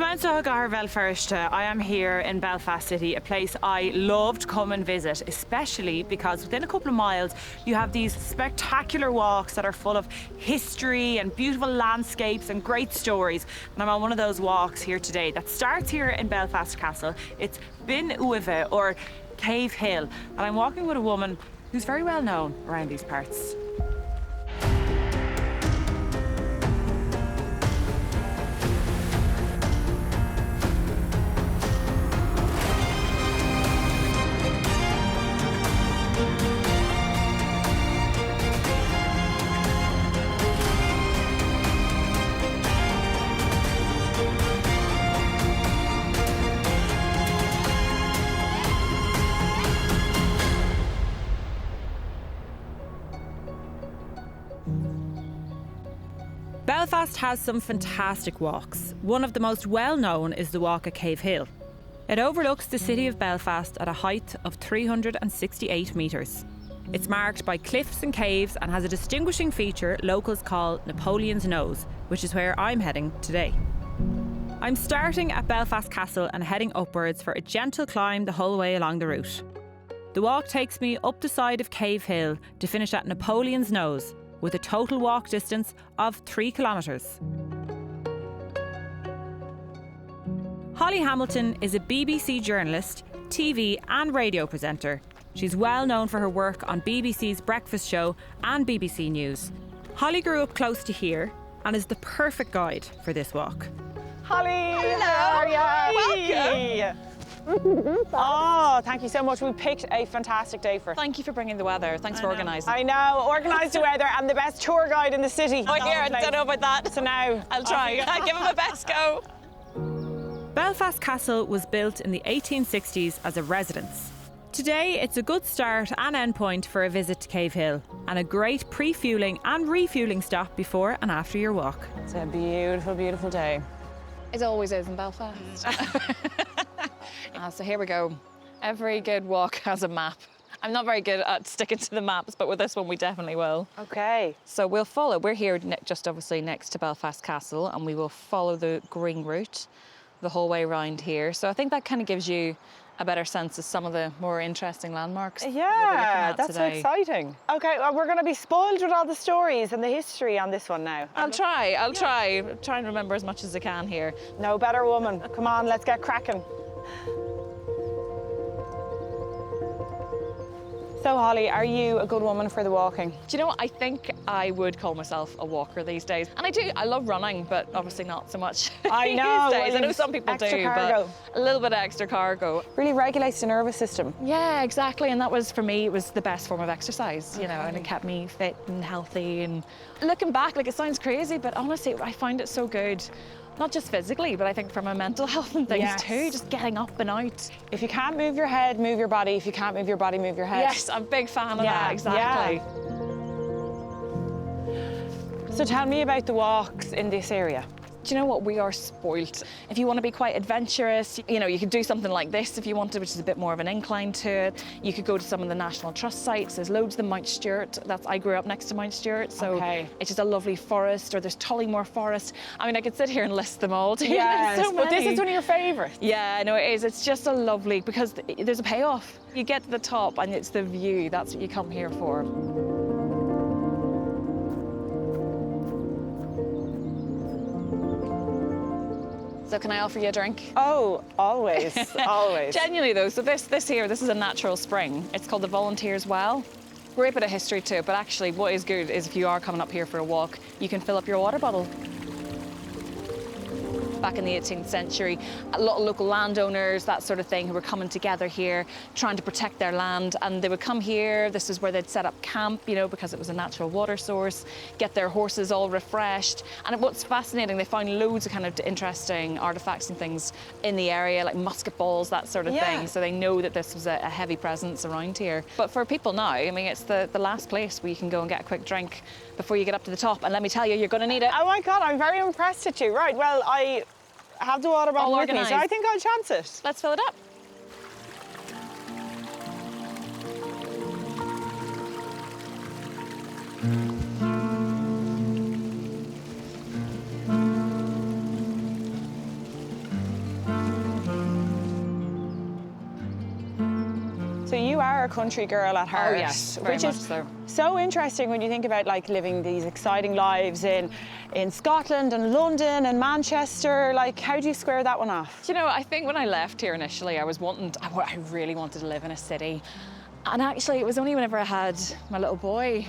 Spencer Garvel first. I am here in Belfast City, a place I love to come and visit, especially because within a couple of miles you have these spectacular walks that are full of history and beautiful landscapes and great stories. And I'm on one of those walks here today that starts here in Belfast Castle. It's Bin Uive, or Cave Hill, and I'm walking with a woman who's very well known around these parts. Belfast has some fantastic walks. One of the most well-known is the walk at Cave Hill. It overlooks the city of Belfast at a height of 368 metres. It's marked by cliffs and caves and has a distinguishing feature locals call Napoleon's Nose, which is where I'm heading today. I'm starting at Belfast Castle and heading upwards for a gentle climb the whole way along the route. The walk takes me up the side of Cave Hill to finish at Napoleon's Nose, with a total walk distance of 3 kilometres. Holly Hamilton is a BBC journalist, TV and radio presenter. She's well known for her work on BBC's Breakfast Show and BBC News. Holly grew up close to here and is the perfect guide for this walk. Holly, hello. How are you? Welcome. Oh, thank you so much. We picked a fantastic day for it. Thank you for bringing the weather. Thanks for organising. I know, organised the weather and the best tour guide in the city. Oh, here, I don't know about that. So now, I'll try. I'll give it my best go. Belfast Castle was built in the 1860s as a residence. Today, it's a good start and end point for a visit to Cave Hill, and a great pre-fuelling and refuelling stop before and after your walk. It's a beautiful, beautiful day. It always is in Belfast. So here we go. Every good walk has a map. I'm not very good at sticking to the maps, but with this one we definitely will. Okay. So we'll follow. We're here just obviously next to Belfast Castle, and we will follow the green route the whole way around here. So I think that kind of gives you a better sense of some of the more interesting landmarks. Yeah, that's so exciting. Okay, well, we're going to be spoiled with all the stories and the history on this one now. I'll try and remember as much as I can here. No better woman. Come on, let's get cracking. So Holly, are you a good woman for the walking? Do you know what? I think I would call myself a walker these days. And I do. I love running, but obviously not so much I know. these days. I know some people do, cargo. But a little bit of extra cargo. Really regulates the nervous system. Yeah, exactly. And that was, for me, it was the best form of exercise, you know, and it kept me fit and healthy. And looking back, like, it sounds crazy, but honestly, I find it so good. Not just physically, but I think from a mental health and things too, just getting up and out. If you can't move your head, move your body. If you can't move your body, move your head. Yes, I'm a big fan of that, exactly. Yeah. So tell me about the walks in this area. Do you know what? We are spoilt. If you want to be quite adventurous, you know, you could do something like this if you wanted, which is a bit more of an incline to it. You could go to some of the National Trust sites. There's loads of them. Mount Stewart. I grew up next to Mount Stewart, so it's just a lovely forest. Or there's Tullymore Forest. I mean, I could sit here and list them all. Yes, so but this is one of your favourites. Yeah, no, it is. It's just a lovely, because there's a payoff. You get to the top and it's the view. That's what you come here for. So can I offer you a drink? Oh, always, always. Genuinely though, so this is a natural spring. It's called the Volunteers Well. Great bit of history to it, but actually what is good is if you are coming up here for a walk, you can fill up your water bottle. Back in the 18th century, a lot of local landowners, that sort of thing, who were coming together here, trying to protect their land, and they would come here. This is where they'd set up camp, you know, because it was a natural water source, get their horses all refreshed. And what's fascinating, they found loads of kind of interesting artifacts and things in the area, like musket balls, that sort of thing. So they know that this was a heavy presence around here. But for people now, I mean, it's the last place where you can go and get a quick drink before you get up to the top. And let me tell you, you're going to need it. Oh my God, I'm very impressed at you. Right, well, I have the water bottle with me, so I think I'll chance it. Let's fill it up. are a country girl at heart. Oh yes, very which much is so. Interesting when you think about like living these exciting lives in Scotland and London and Manchester. Like, how do you square that one off? Do you know, I think when I left here initially, I really wanted to live in a city. And actually, it was only whenever I had my little boy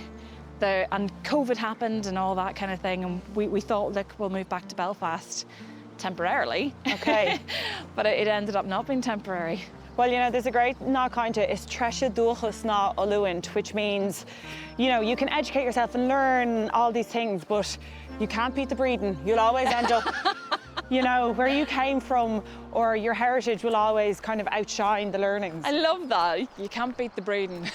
and COVID happened and all that kind of thing. And we thought, look, we'll move back to Belfast temporarily. Okay. But it ended up not being temporary. Well, you know, there's a great náisiúnta, is treise dúchas ná ollúint, which means, you know, you can educate yourself and learn all these things, but you can't beat the breeding. You'll always end up, you know, where you came from or your heritage will always kind of outshine the learnings. I love that. You can't beat the breeding.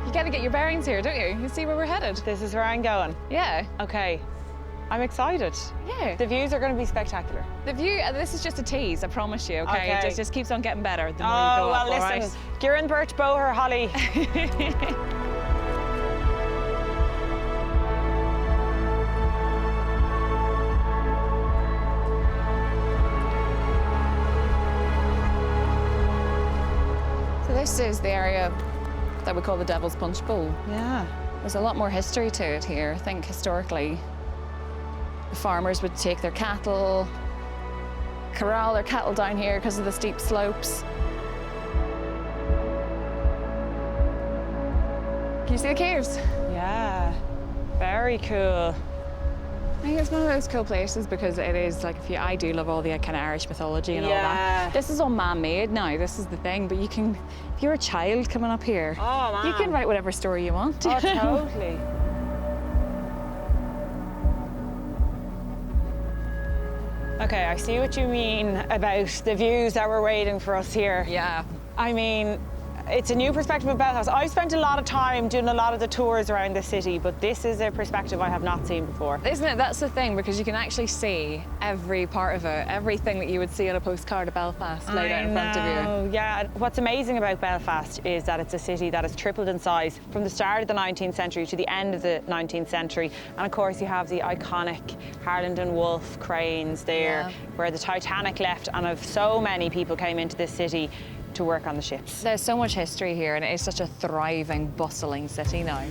You gotta get your bearings here, don't you? You see where we're headed? This is where I'm going. Yeah. Okay. I'm excited. Yeah. The views are going to be spectacular. The view, this is just a tease, I promise you, okay? It just keeps on getting better the more you go up, listen, all right? Gieran Birch Boher, Holly. So this is the area that we call the Devil's Punchbowl. Yeah. There's a lot more history to it here. I think historically, the farmers would take their cattle, corral their cattle down here because of the steep slopes. Can you see the caves? Yeah. Very cool. I think it's one of those cool places because it is like, I do love all the kind of Irish mythology and all that. This is all man-made now, this is the thing, but you can, if you're a child coming up here, you can write whatever story you want. Oh, totally. Okay, I see what you mean about the views that were waiting for us here. Yeah. I mean, it's a new perspective of Belfast. I've spent a lot of time doing a lot of the tours around the city, but this is a perspective I have not seen before. Isn't it? That's the thing, because you can actually see every part of it, everything that you would see on a postcard of Belfast laid out in front of you. Yeah, what's amazing about Belfast is that it's a city that has tripled in size from the start of the 19th century to the end of the 19th century. And of course you have the iconic Harland and Wolff cranes there, where the Titanic left, and so many people came into this city to work on the ships. There's so much history here, and it is such a thriving, bustling city now.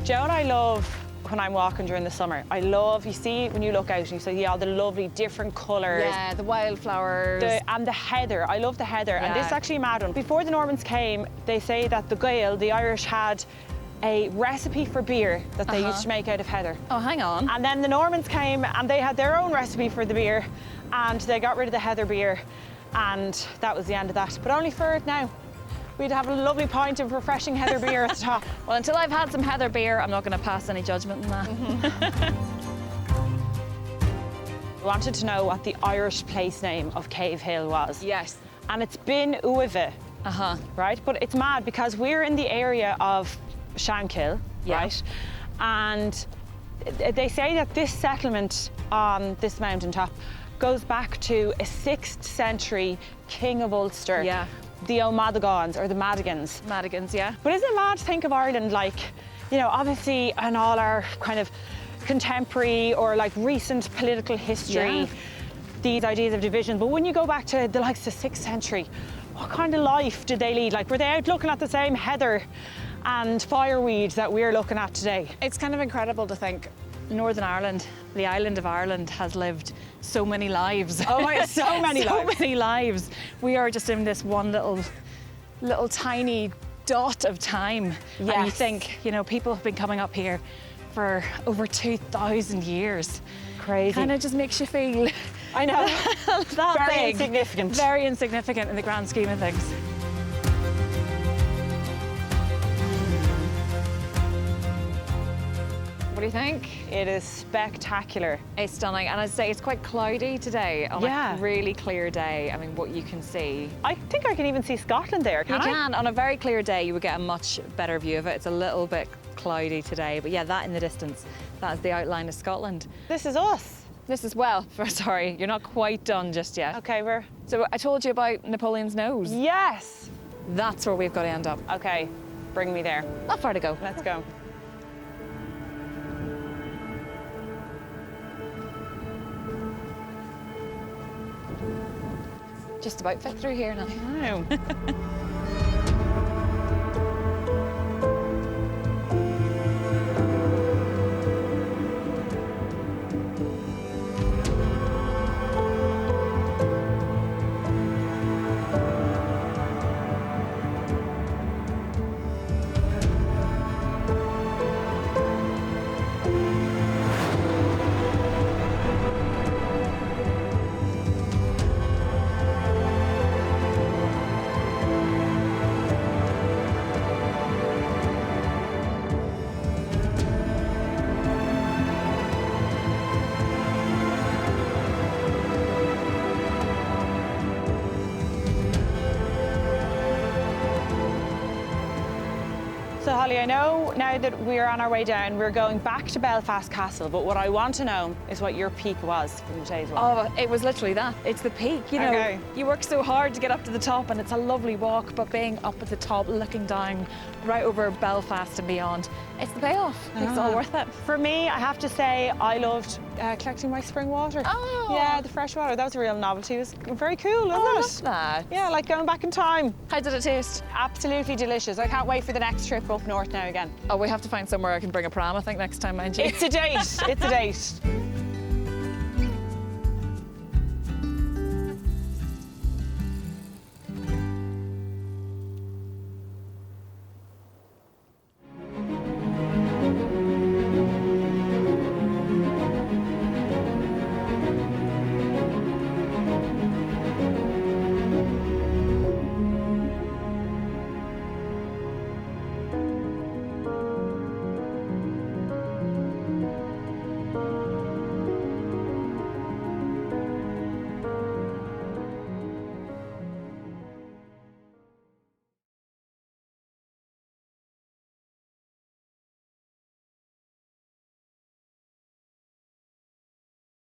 Do you know what I love when I'm walking during the summer? I love, you see, when you look out and you see all the lovely different colours. Yeah, the wildflowers. And the heather. I love the heather. And this is actually a mad one. Before the Normans came, they say that the Gael, the Irish, had a recipe for beer that they used to make out of heather. Oh, hang on. And then the Normans came and they had their own recipe for the beer, and they got rid of the heather beer, and that was the end of that. But only for it now. We'd have a lovely pint of refreshing heather beer at the top. Well, until I've had some heather beer, I'm not going to pass any judgment on that. I wanted to know what the Irish place name of Cave Hill was. Yes. And it's Bin Uive, right? But it's mad because we're in the area of Shankill, right? And they say that this settlement on this mountaintop goes back to a 6th century king of Ulster, the O'Madagans or the Madigans. Madigans, yeah. But isn't it mad to think of Ireland like, you know, obviously in all our kind of contemporary or like recent political history, these ideas of division, but when you go back to the likes of the 6th century, what kind of life did they lead? Like, were they out looking at the same heather and fireweed that we're looking at today? It's kind of incredible to think Northern Ireland, the island of Ireland, has lived so many lives. Oh my, so many lives. So many lives. We are just in this one little tiny dot of time. Yes. And you think, you know, people have been coming up here for over 2,000 years. Crazy. Kind of just makes you feel, I know, that very big. insignificant. Very insignificant in the grand scheme of things. What do you think? It is spectacular. It's stunning, and I'd say it's quite cloudy today on a really clear day. I mean, what you can see. I think I can even see Scotland there, You can. On a very clear day, you would get a much better view of it. It's a little bit cloudy today, but yeah, that in the distance, that's the outline of Scotland. This is us. This is, well, sorry, you're not quite done just yet. Okay, So I told you about Napoleon's nose. Yes! That's where we've got to end up. Okay, bring me there. Not far to go. Let's go. Just about fit through here now. Wow. So Holly, I know now that we're on our way down, we're going back to Belfast Castle, but what I want to know is what your peak was from today's walk. Oh, it was literally that. It's the peak, you know. Okay. You work so hard to get up to the top and it's a lovely walk, but being up at the top, looking down right over Belfast and beyond, it's the payoff. It's all worth it. For me, I have to say I loved collecting my spring water. Oh. Yeah, the fresh water. That was a real novelty. It was very cool, wasn't I it? love that. Yeah, like going back in time. How did it taste? Absolutely delicious. I can't wait for the next trip up north now again. Oh, we have to find somewhere I can bring a pram, I think, next time, mind you. It's a date. It's a date.